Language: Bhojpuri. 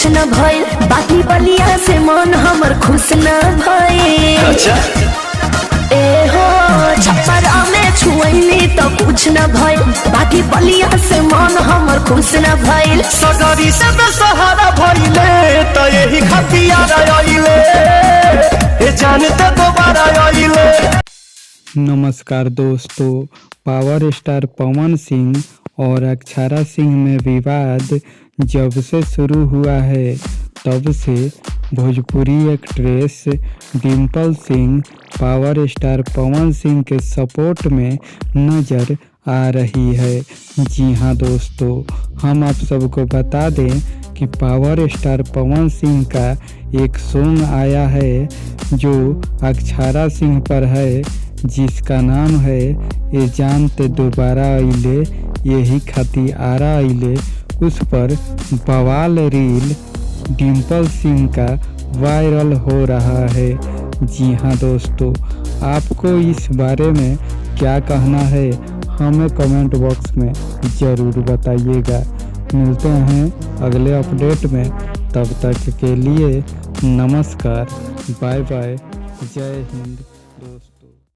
कुछ न भइल, बाकी बलिया से मन हमर खुश न भइल। अच्छा ए हो छप्परा में छुएनी तो कुछ न भइल, बाकी बलिया से मन हमर खुश न भइल। सगरी से सहारा भइले तो यही खतियार आइले, ए जानते दोबारा आइले। नमस्कार दोस्तों, पावर स्टार पवन सिंह और अक्षरा सिंह में विवाद जब से शुरू हुआ है तब से Bhojpuri actress Dimple Singh power star Pawan Singh के सपोर्ट में नज़र आ रही है। जी हाँ दोस्तों, हम आप सबको बता दें कि पावर स्टार पवन सिंह का एक सॉन्ग आया है जो अक्षरा सिंह पर है, जिसका नाम है ये जानते दोबारा आइले यही खाती आरा आइले। उस पर बवाल रील डिम्पल सिंह का वायरल हो रहा है। जी हाँ दोस्तों, आपको इस बारे में क्या कहना है हमें कमेंट बॉक्स में ज़रूर बताइएगा। मिलते हैं अगले अपडेट में, तब तक के लिए नमस्कार, बाय बाय, जय हिंद दोस्तों।